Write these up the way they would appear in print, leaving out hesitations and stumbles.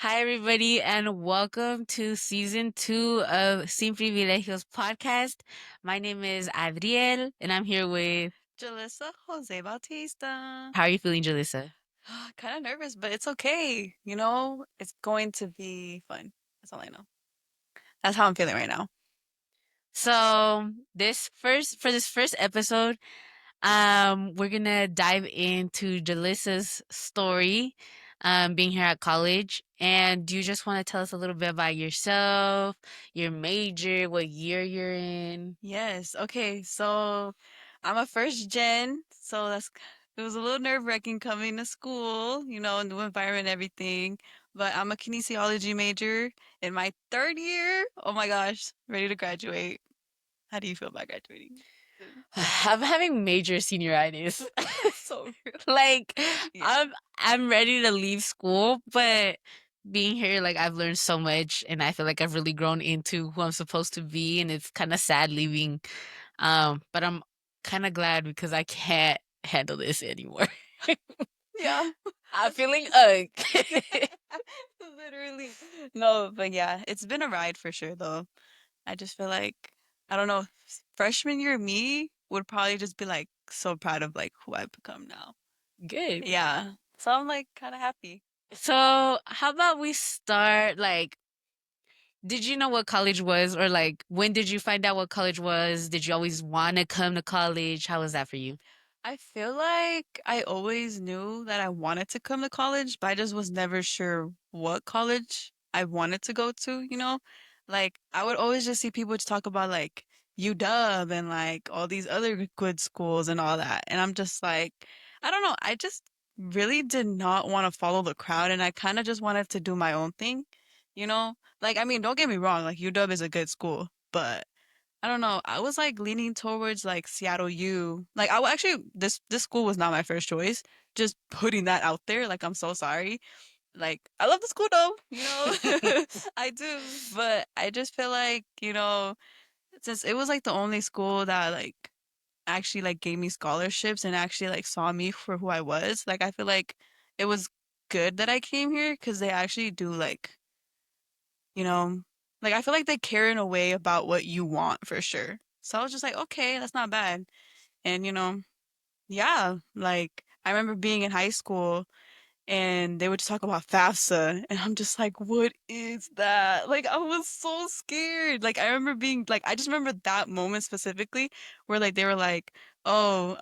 Hi, everybody, and welcome to season 2 of Sin Privilegios Podcast. My name is Adriel, and I'm here with. Julissa Jose Bautista. How are you feeling, Julissa? Kind of nervous, but it's okay. It's going to be fun. That's all I know. That's how I'm feeling right now. So, for this first episode, we're gonna dive into Jalissa's story, being here at college. And do you just want to tell us a little bit about yourself, your major, what year you're in? Yes. Okay. So I'm a first gen, so it was a little nerve-wracking coming to school, new environment, everything. But I'm a kinesiology major in my third year. Oh my gosh, ready to graduate. How do you feel about graduating? I'm having major senioritis. So real. Like Yeah. I'm ready to leave school, but being here, like I've learned so much and I feel like I've really grown into who I'm supposed to be, and it's kind of sad leaving. But I'm kind of glad because I can't handle this anymore. Yeah. I'm feeling ugh. Literally. No, but yeah, it's been a ride for sure though. I just feel like I don't know, freshman year me would probably just be like so proud of like who I've become now. Good. Yeah. So I'm like kind of happy. So, how about we start like did you know what college was, or like when did you find out what college was? Did you always want to come to college? How was that for you? I feel like I always knew that I wanted to come to college, but I just was never sure what college I wanted to go to. Like I would always just see people just talk about like UW and like all these other good schools and all that. And I'm just like, I don't know, I just really did not want to follow the crowd and I kind of just wanted to do my own thing, you know? Like I mean, don't get me wrong, like UW is a good school, but I don't know. I was like leaning towards like Seattle U. Like actually this school was not my first choice. Just putting that out there. Like I'm so sorry. Like I love the school though. I do, but I just feel like, since it was like the only school that like actually like gave me scholarships and actually like saw me for who I was, like I feel like it was good that I came here because they actually do you know, like I feel like they care in a way about what you want for sure. So I was just like, okay, that's not bad. And yeah, like I remember being in high school and they would just talk about FAFSA and I'm just like, what is that? Like I was so scared. Like I remember being like I just remember that moment specifically where like they were like, "Oh,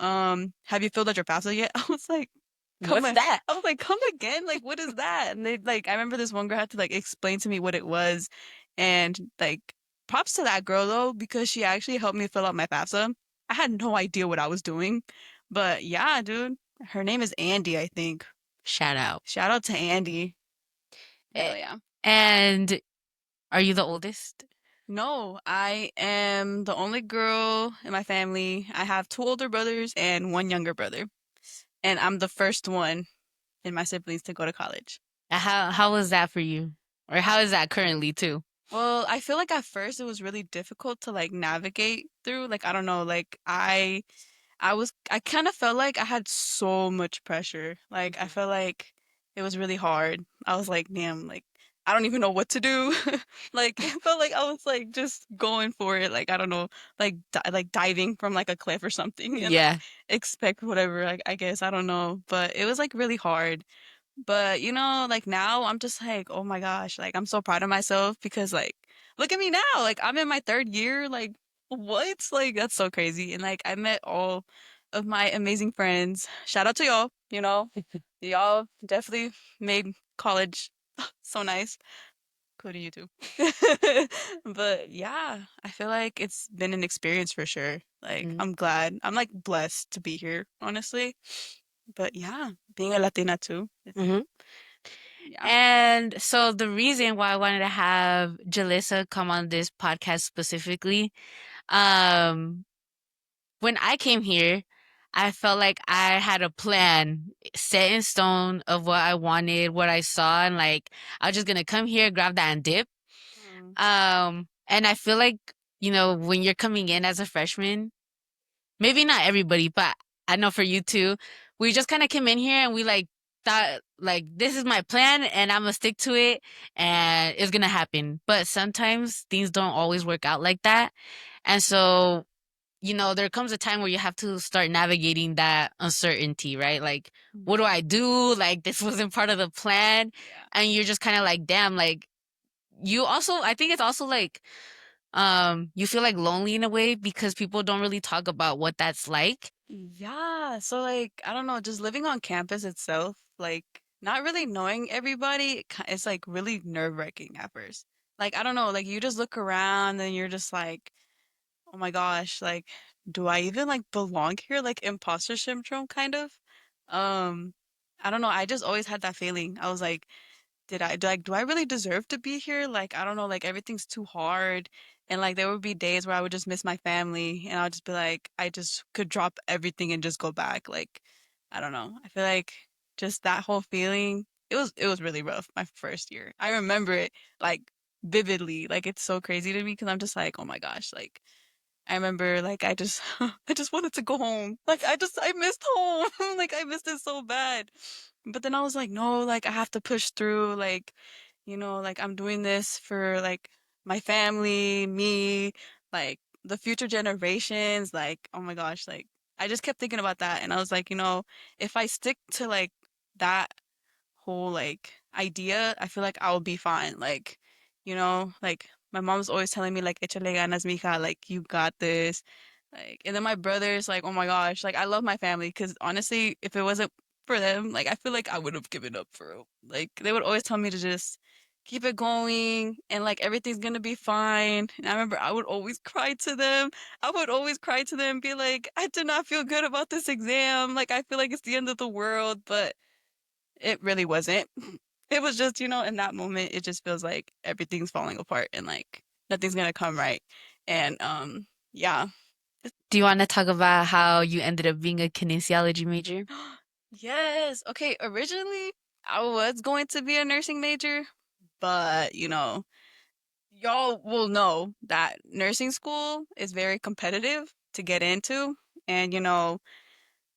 have you filled out your FAFSA yet?" I was like, What's that? come again? Like what is that?" And they like I remember this one girl had to like explain to me what it was and like props to that girl though because she actually helped me fill out my FAFSA. I had no idea what I was doing. But yeah, dude, her name is Andy, I think. Shout out. Shout out to Andy. Eh, Hell yeah. And are you the oldest? No, I am the only girl in my family. I have two older brothers and one younger brother. And I'm the first one in my siblings to go to college. How was that for you? Or how is that currently too? Well, I feel like at first it was really difficult to like navigate through. Like I don't know, like I kind of felt like I had so much pressure. Like I Mhm. felt like it was really hard. I was like, damn, like I don't even know what to do. Like it felt like I was like just going for it. Like I don't know, like like diving from like a cliff or something and like Yeah. expect whatever. Like I guess I don't know, but it was like really hard. But like now I'm just like, oh my gosh, like I'm so proud of myself because like look at me now. Like I'm in my third year. Like what? Like that's so crazy. And like I met all of my amazing friends. Shout out to y'all, Y'all definitely made college so nice. Including you too. But yeah, I feel like it's been an experience for sure. Like Mhm. I'm glad. I'm like blessed to be here, honestly. But yeah, being a Latina too. Mhm. Yeah. And so the reason why I wanted to have Jalissa come on this podcast specifically, um, when I came here, I felt like I had a plan set in stone of what I wanted, what I saw, and like I was just gonna come here, grab that and dip. Mm. And I feel like, when you're coming in as a freshman, maybe not everybody, but I know for you too, we just kind of came in here and we like thought like this is my plan and I'm gonna stick to it and it's gonna happen. But sometimes things don't always work out like that. And so, there comes a time where you have to start navigating that uncertainty, right? Like, what do I do? Like, this wasn't part of the plan. Yeah. And you're just kind of like, damn, like, I think it's also like, you feel like lonely in a way because people don't really talk about what that's like. Yeah, so like I don't know, just living on campus itself, like not really knowing everybody, it's like really nerve-wracking at first. Like I don't know, like you just look around and you're just like, oh my gosh, like do I even like belong here? Like imposter syndrome kind of. Um, I don't know, I just always had that feeling. I was like, do I really deserve to be here? Like, I don't know, like everything's too hard. And like there would be days where I would just miss my family and I would just be like, I just could drop everything and just go back. Like, I don't know. I feel like just that whole feeling, it was really rough my first year. I remember it like vividly. Like it's so crazy to me because I'm just like, oh my gosh, like I remember like I just I just wanted to go home. Like I missed home. Like I missed it so bad. But then I was like, no, like I have to push through like like I'm doing this for like my family, me, like the future generations, like oh my gosh, like I just kept thinking about that and I was like, if I stick to like that whole like idea, I feel like I'll be fine. Like, like my mom's always telling me like échale ganas, mija, like you got this. Like, and then my brother's like, oh my gosh, like I love my family because honestly, if it wasn't for them, like I feel like I would have given up for real. Like they would always tell me to just keep it going and like everything's gonna be fine. And I remember I would always cry to them. I would always cry to them, be like, I did not feel good about this exam. Like I feel like it's the end of the world, but it really wasn't. It was just, in that moment, it just feels like everything's falling apart and like nothing's gonna come right. And yeah. Do you want to talk about how you ended up being a kinesiology major? Yes. Okay, originally I was going to be a nursing major, but y'all will know that nursing school is very competitive to get into. And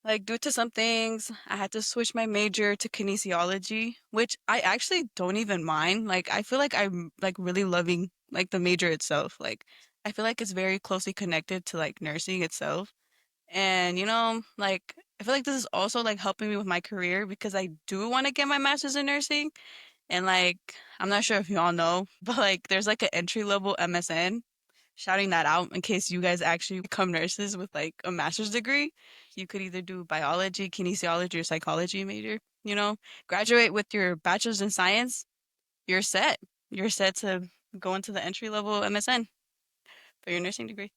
like due to some things, I had to switch my major to kinesiology, which I actually don't even mind. Like I feel like I'm like really loving like the major itself. Like I feel like it's very closely connected to like nursing itself. And like I feel like this is also like helping me with my career because I do want to get my master's in nursing. And like I'm not sure if you all know, but like there's like an entry level MSN, shouting that out in case you guys actually become nurses with like a master's degree. You could either do biology, kinesiology, or psychology major. Graduate with your bachelor's in science, you're set. You're set to go into the entry level MSN for your nursing degree.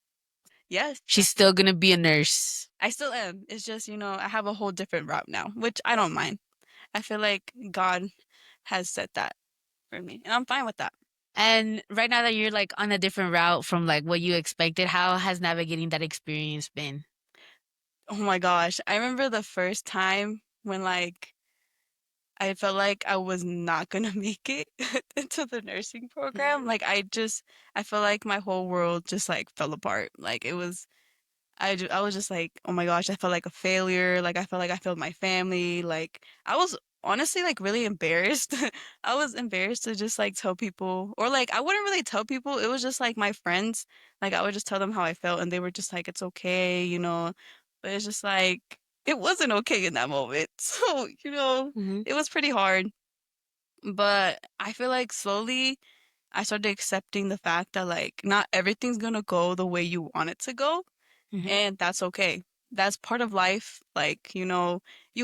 Yes, She's still gonna be a nurse. I still am. It's just, I have a whole different route now, which I don't mind. I feel like God has set that for me, and I'm fine with that. And right now that you're like on a different route from like what you expected, how has navigating that experience been? Oh my gosh. I remember the first time when like I felt like I was not gonna make it into the nursing program. Like I felt like my whole world just like fell apart. Like it was, I was just like, oh my gosh, I felt like a failure. Like I felt like I failed my family. Like I was honestly like really embarrassed. I was embarrassed to just like tell people, or like I wouldn't really tell people. It was just like my friends. Like I would just tell them how I felt, and they were just like, it's okay. But it's just like it wasn't okay in that moment. So, Hmm. it was pretty hard. But I feel like slowly I started accepting the fact that like not everything's gonna go the way you want it to go, Hmm. and that's okay. That's part of life. Like, you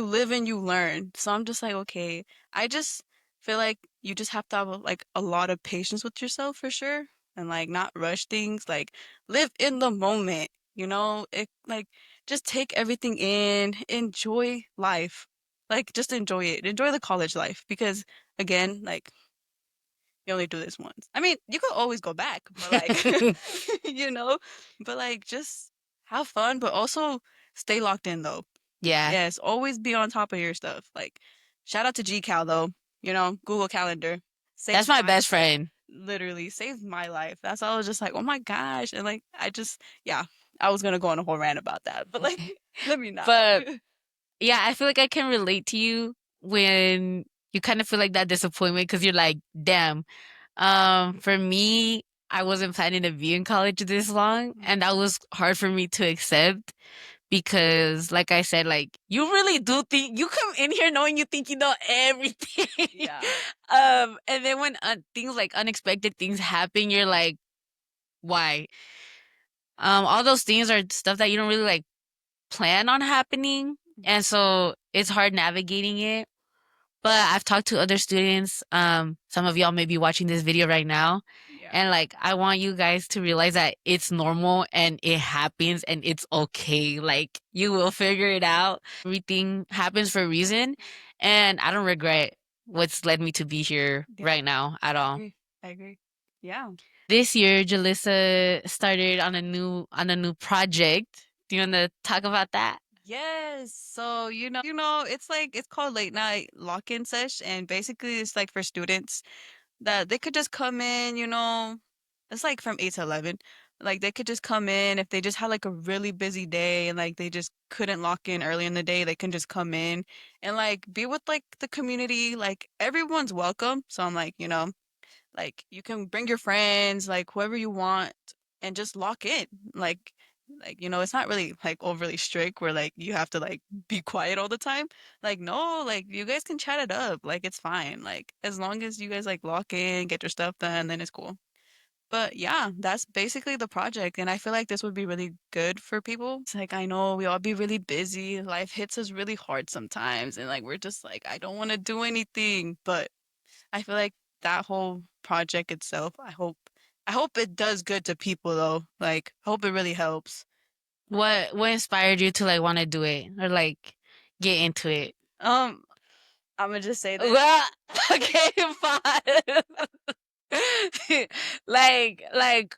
live and you learn. So I'm just like, okay, I just feel like you just have to have like a lot of patience with yourself for sure and like not rush things, like live in the moment, it like just take everything in, enjoy life. Like just enjoy it. Enjoy the college life because again, like you only do this once. I mean, you could always go back, but like, you know, but like just have fun, but also stay locked in though. Yeah, Yes, always be on top of your stuff. Like, shout out to GCal though, Google Calendar that's saved my my best friend. literally saved my life. That's all I was just like, oh my gosh. And like, yeah, I was gonna go on a whole rant about that, but like, let me not. But yeah, I feel like I can relate to you when you kind of feel like that disappointment because you're like, damn. For me, I wasn't planning to be in college this long, and that was hard for me to accept because, like I said, like you really do think you come in here knowing you think you know everything. Yeah. And then when things like unexpected things happen, you're like, why? All those things are stuff that you don't really like plan on happening, and so it's hard navigating it. But I've talked to other students. Some of y'all may be watching this video right now. Yeah. And like, I want you guys to realize that it's normal and it happens and it's okay. Like, you will figure it out. Everything happens for a reason. And I don't regret what's led me to be here Yeah. right now at I all. agree. I agree. Yeah. This year, Jalissa started on a new project. Do you want to talk about that? Yes. So, it's like it's called late night lock-in sesh, and basically it's like for students that they could just come in, it's like from 8 to 11. Like they could just come in if they just had like a really busy day and like they just couldn't lock in early in the day, they can just come in and like be with like the community. Like everyone's welcome. So I'm like, like you can bring your friends, like whoever you want, and just lock in. Like it's not really like overly strict where like you have to like be quiet all the time. Like no, like you guys can chat it up. Like it's fine. Like as long as you guys like lock in, get your stuff done, then it's cool. But yeah, that's basically the project. And I feel like this would be really good for people. It's like, I know we all be really busy. Life hits us really hard sometimes. And like, we're just like, I don't want to do anything. But I feel like that whole project itself, I hope it does good to people though. Like, I hope it really helps. What inspired you to like want to do it or like get into it? Um, I'm gonna just say this. Well, okay, fine. like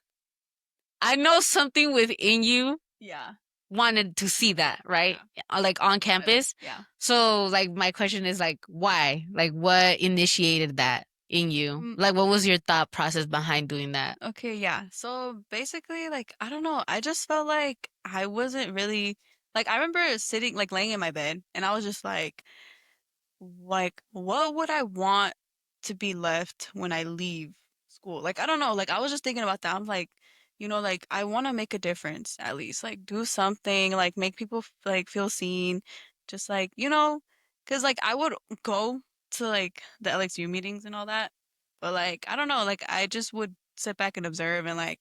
I know something within you Yeah. wanted to see that, right? Like on campus. Yeah. So like my question is like why? Like what initiated that in you? Mm, Like what was your thought process behind doing that? okay, yeah. So basically, like, I don't know. I just felt like I wasn't really like I remember sitting like laying in my bed and I was just like what would I want to be left when I leave school? Like I don't know, like I was just thinking about that. I'm like, like I want to make a difference at least, like do something, like make people like feel seen, just like, 'cause like I would go to like the LXU meetings and all that, but like I don't know, like I just would sit back and observe and like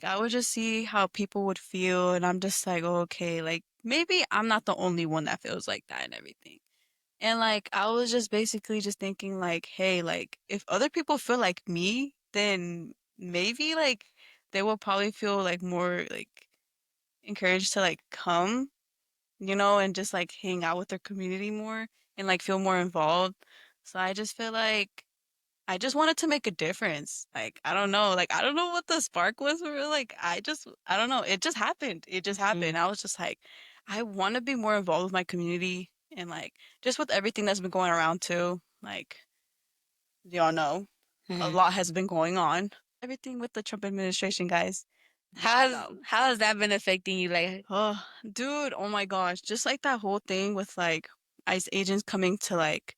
I would just see how people would feel and I'm just like, oh, okay, like maybe I'm not the only one that feels like that and everything. And like I was just basically just thinking like, hey, like if other people feel like me, then maybe like they will probably feel like more like encouraged to like come, and just like hang out with their community more and like feel more involved. So I just feel like I just wanted to make a difference. Like I don't know, like I don't know what the spark was for like I don't know, it just happened. It just happened. Mm. I was just like I want to be more involved with my community and like just with everything that's been going around too. Like y'all know, a Mhm. lot has been going on. Everything with the Trump administration, guys. No. How has that been affecting you? Like, Oh, dude, oh my gosh. Just like that whole thing with like ICE agents coming to like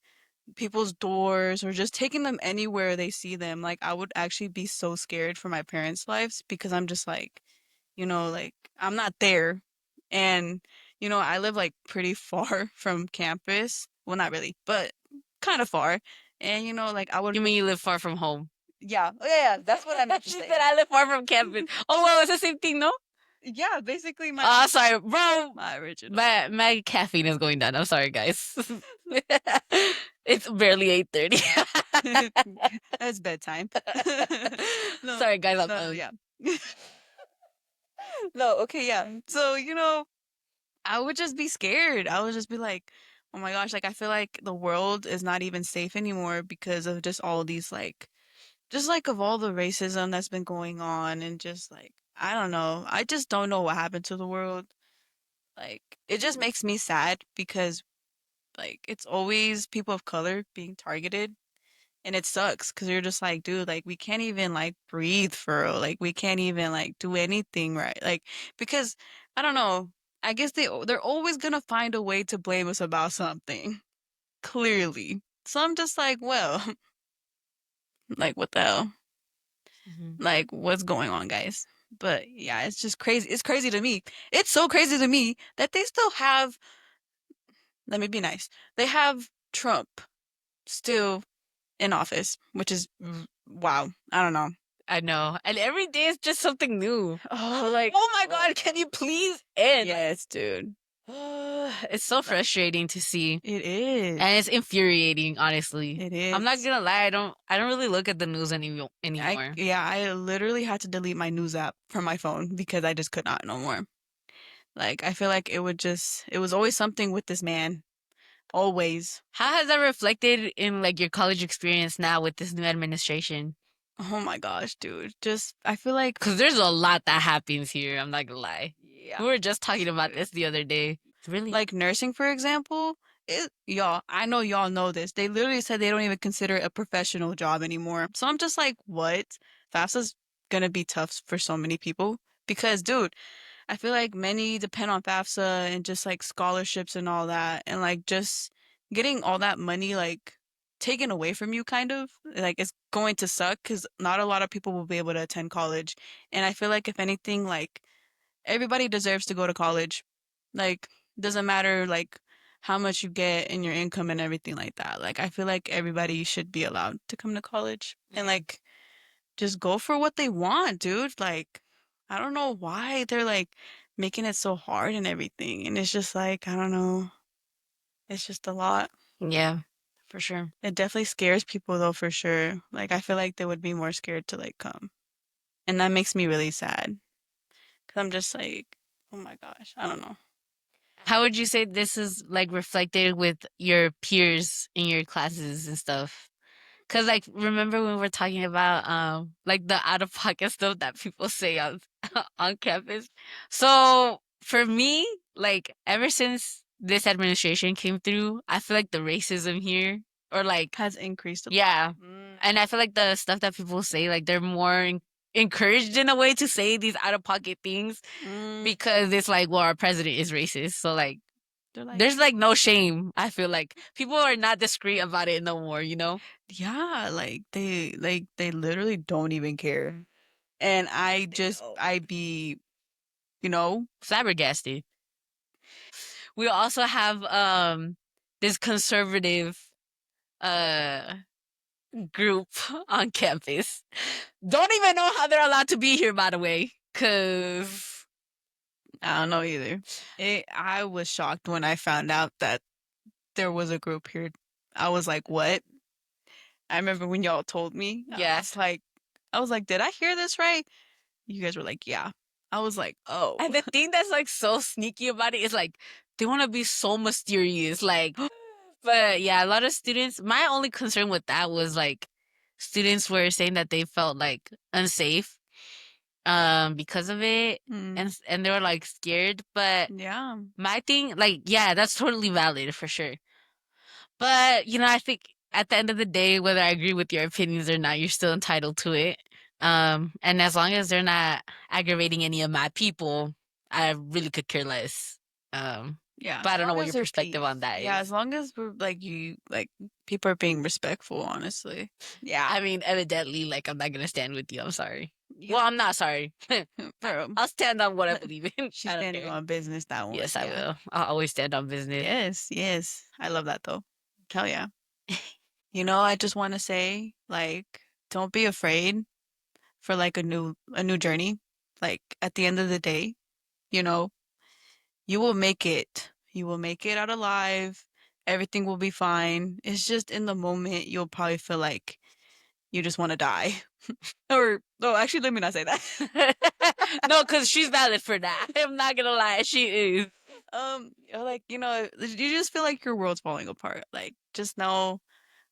people's doors or just taking them anywhere they see them. Like I would actually be so scared for my parents' lives because I'm just like, like I'm not there. And I live like pretty far from campus. Well, not really, but kind of far. And like I would you mean you live far from home? yeah. Oh, yeah, that's what I meant to She say. said I live far from campus. Oh well, it's the same thing, no? Yeah, basically Oh, sorry, bro. my original. My caffeine is going down. I'm sorry, guys. It's barely 8:30. That's bedtime. No, Sorry, guys. no, yeah. No, okay, yeah. So, I would just be scared. I would just be like, oh my gosh, like I feel like the world is not even safe anymore because of just all these like just like of all the racism that's been going on and just like I don't know. I just don't know what happened to the world. Like it just makes me sad because like it's always people of color being targeted and it sucks because you're just like, dude, like we can't even like breathe for real. Like we can't even like do anything right. Like because I don't know. I guess they're always gonna find a way to blame us about something. clearly. So I'm just like, well, like what the hell? Mhm. Like what's going on, guys? But yeah, it's just crazy. It's crazy to me. It's so crazy to me that they still have, let me be nice. They have Trump still in office, which is wow. I don't know. I know. And every day is just something new. Oh, like, oh my God, can you please end? Yes, dude. It's so frustrating to see. It is. And it's infuriating, honestly. It I'm not is. gonna lie, I don't really look at the news anymore. I literally had to delete my news app from my phone because I just could not no more. Like I feel like it was always something with this man. Always. How has that reflected in like your college experience now with this new administration? Oh my gosh, dude. Just I feel like Because there's a lot that happens here, I'm not gonna lie. yeah. We were just talking about this the other day. Really? Like nursing, for example, y'all, I know y'all know this. They literally said they don't even consider it a professional job anymore. So I'm just like, what? FAFSA's gonna be tough for so many people because, dude, I feel like many depend on FAFSA and just like scholarships and all that, and like just getting all that money like taken away from you, kind of like it's going to suck because not a lot of people will be able to attend college. And I feel like if anything, like everybody deserves to go to college. Like, doesn't matter like how much you get in your income and everything like that. Like, I feel like everybody should be allowed to come to college and like just go for what they want, dude. Like, I don't know why they're like making it so hard and everything. And it's just like, I don't know. It's just a lot. Yeah, for sure. It definitely scares people though, for sure. Like, I feel like they would be more scared to like come. And that makes me really sad. Cause I'm just like, oh my gosh, I don't know. How would you say this is like reflected with your peers in your classes and stuff? Cause like remember when we were talking about like the out of pocket stuff that people say on on campus? So for me, like ever since this administration came through, I feel like the racism here or like Has increased a lot. yeah. And I feel like the stuff that people say like they're more encouraged in a way to say these out of pocket things Mm, because it's like well our president is racist. So like they're like, there's like no shame. I feel like people are not discreet about it no more, you know? yeah, like they literally don't even care. And I be, you know, Flabbergasted. We also have this conservative uh group on campus. Don't even know how they're allowed to be here, by the way, cause I don't know either. I was shocked when I found out that there was a group here. I was like, what? I remember when y'all told me. yeah. I was like, did I hear this right? You guys were like, yeah. I was like, oh. And the thing that's like so sneaky about it is like they want to be so mysterious, like. But yeah, a lot of students. My only concern with that was like students were saying that they felt like unsafe because of it Mm, and they were like scared, but yeah. my thing like yeah, that's totally valid for sure. But you know, I think at the end of the day whether I agree with your opinions or not, you're still entitled to it. And as long as they're not aggravating any of my people, I really could care less. Um Yeah, but as I don't know long what as your they're perspective peace. on that Yeah, as is. long as we're like you like people are being respectful, honestly. Yeah. I mean, evidently, like I'm not gonna stand with you. I'm sorry. Yeah. Well, I'm not sorry. Bro, I'll stand on what I believe in. she's I don't standing care. on business that one. Yes, I Yeah. will. I'll always stand on business. Yes, yes. I love that though. Hell yeah. You know, I just want to say like don't be afraid for like a new journey. Like at the end of the day, you know, you will make it. You will make it out alive. Everything will be fine. It's just in the moment you'll probably feel like you just want to die. Or no, actually, let me not say that. No, because she's valid for that. I'm not gonna lie, she is. Like you know, you just feel like your world's falling apart. Like just know,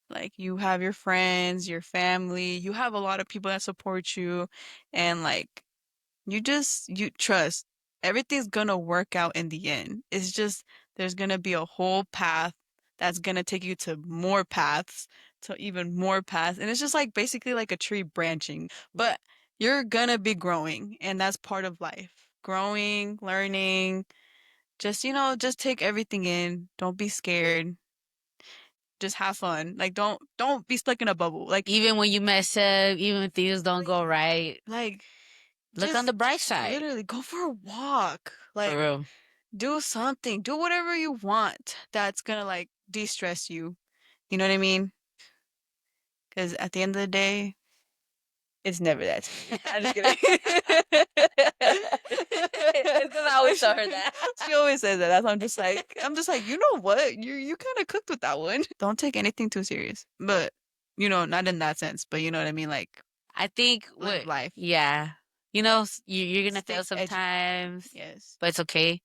like you have your friends, your family, you have a lot of people that support you, and like you trust everything's gonna work out in the end. It's just there's gonna be a whole path that's gonna take you to more paths, to even more paths. And it's just like basically like a tree branching. But you're gonna be growing, and that's part of life. Growing, learning, just you know, just take everything in. Don't be scared. just have fun. Like don't be stuck in a bubble. Like Even when you mess up, even when things don't go right, like look on just the bright side. literally go for a walk. For Like real. do something. Do whatever you want that's gonna like de-stress you. You know what I mean? Because at the end of the day, it's never that serious. I'm just kidding. It's because I always tell her that. She always says that. That's why I'm just like, you know what? You kind of cooked with that one. Don't take anything too serious. But not in that sense, but you know what I mean? Like I think live what, life. yeah, you're gonna Stay fail educated. sometimes, Yes. but it's okay.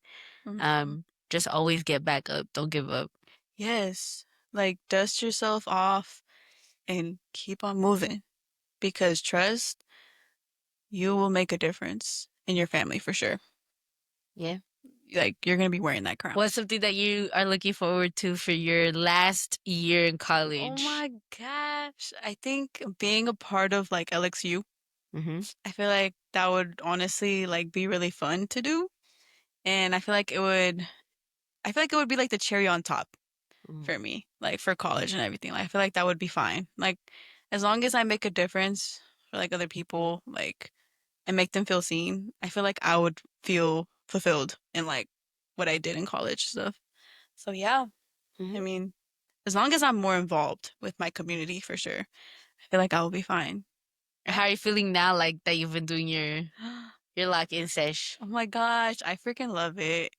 Hmm. Just always get back up. Don't give up. Yes. Like dust yourself off and keep on moving because trust, you will make a difference in your family for sure. Yeah. Like you're gonna be wearing that crown. What's something that you are looking forward to for your last year in Oh college? my gosh. I think being a part of like LXU, Mm-hmm. I feel like that would honestly like be really fun to do. And I feel like it would be like the cherry on top Mm-hmm. for me, like for college and everything. Like I feel like that would be fine. Like as long as I make a difference for like other people, like and make them feel seen, I feel like I would feel fulfilled in like what I did in college stuff. So yeah, I Mm-hmm. mean, as long as I'm more involved with my community for sure, I feel like I will be fine. How are you feeling now, like that you've been doing your lock-in sesh? Oh my gosh, I freaking love it.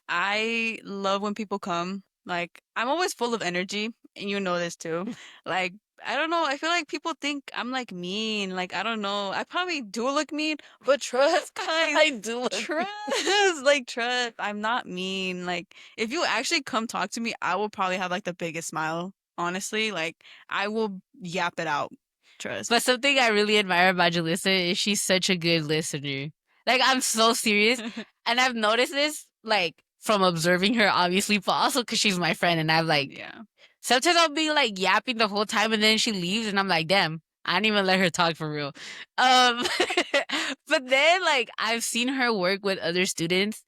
I love when people come. Like, I'm always full of energy, and you know this too. Like, I don't know, I feel like people think I'm like mean. Like, I don't know. I probably do look mean, but trust, guys, I do look trust, like, trust. I'm not mean. Like, if you actually come talk to me, I will probably have like the biggest smile. Honestly, like, I will yap it out. Trust. But something I really admire about Julissa is she's such a good listener. Like, I'm so serious. And I've noticed this, like, from observing her, obviously, but also because she's my friend. And I'm like, Yeah. sometimes I'll be like yapping the whole time and then she leaves and I'm like, damn, I didn't even let her talk for real. Um, but then, like, I've seen her work with other students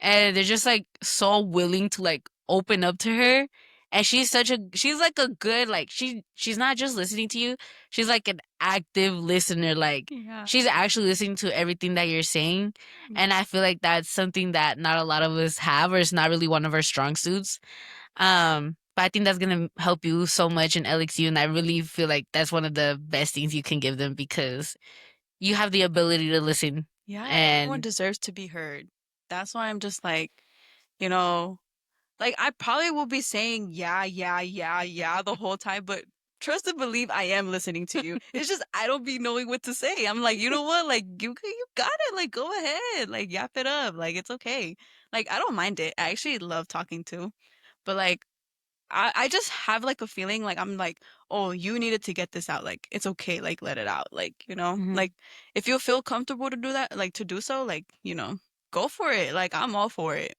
and they're just like so willing to like open up to her. And she's like a good, like, she's not just listening to you, she's like an active listener. Like, Yeah. she's actually listening to everything that you're saying. And I feel like that's something that not a lot of us have, or it's not really one of our strong suits. But I think that's gonna help you so much in LXU, and I really feel like that's one of the best things you can give them because you have the ability to listen. Yeah, everyone And deserves to be heard. That's why I'm just like, you know, like I probably will be saying yeah, yeah, yeah, yeah the whole time, but trust and believe I am listening to you. It's just I don't be knowing what to say. I'm like, you know what? Like you got it. Like go ahead. Like yap it up. Like it's okay. Like I don't mind it. I actually love talking too. But like I just have like a feeling like I'm like, oh, you needed to get this out. Like it's okay, like let it out. Like, Mhm. like if you feel comfortable to do that, like to do so, like, go for it. Like I'm all for it.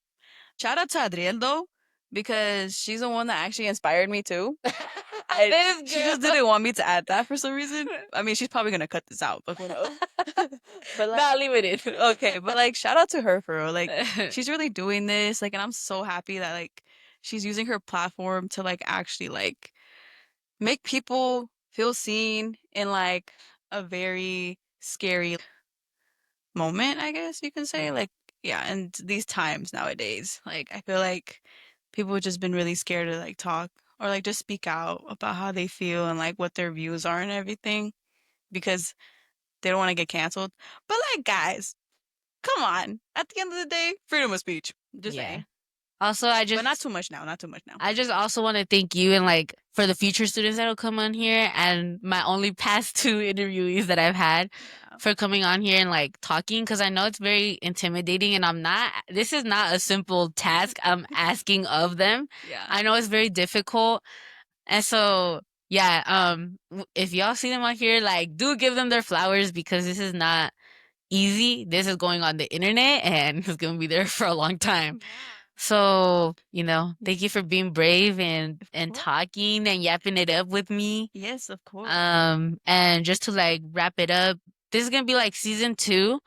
Shout out to Adriel though, because she's the one that actually inspired me too. She just This didn't want me to add that for some reason. I mean, she's probably gonna cut this out, but but like Nah, leave it in. okay, but like shout out to her for real. Like she's really doing this. Like, and I'm so happy that like she's using her platform to like actually like make people feel seen in like a very scary moment, I guess you can say. Like, yeah, and these times nowadays, like I feel like people have just been really scared to like talk or like just speak out about how they feel and like what their views are and everything because they don't want to get canceled. But like guys, come on. At the end of the day, freedom of speech. Just Yeah. saying. Also, But not too much now, not too much now. I just also want to thank you and like for the future students that'll come on here and my only past two interviewees that I've had Yeah. for coming on here and like talking because I know it's very intimidating and this is not a simple task I'm asking of them. Yeah. I know it's very difficult. And so, yeah, if y'all see them on here, like do give them their flowers because this is not easy. This is going on the internet and it's going to be there for a long time. Yeah. So, thank you for being brave Of and course. talking and yapping it up with me. Yes, of course. And just to like wrap it up, this is gonna be like season 2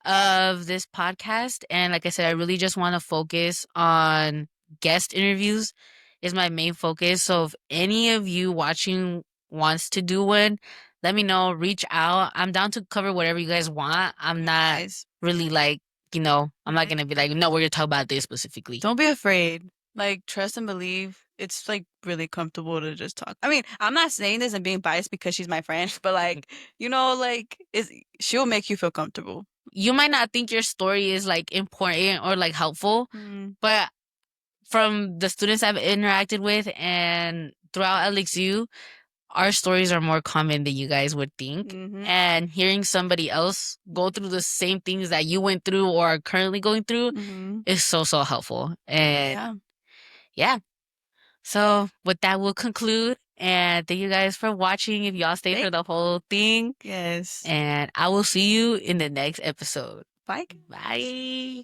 of this podcast. And like I said, I really just want to focus on guest interviews is my main focus. So if any of you watching wants to do one, let me know. Reach out. I'm down to cover whatever you guys want. I'm not Guys. really like, I'm not Mhm. gonna be like, no, we're gonna talk about this specifically. Don't be afraid. Like, trust and believe. It's like really comfortable to just talk. I mean, I'm not saying this and being biased because she's my friend, but like, she'll make you feel comfortable. You might not think your story is like important or like helpful, Mm, but from the students I've interacted with and throughout LXU, our stories are more common than you guys would think. hmm And hearing somebody else go through the same things that you went through or are currently going through hmm is so, so helpful. And Yeah. yeah. So with that, we'll conclude. And thank you guys for watching. If y'all stayed for Thank the whole thing. Yes. And I will see you in the next episode. Bye. Bye.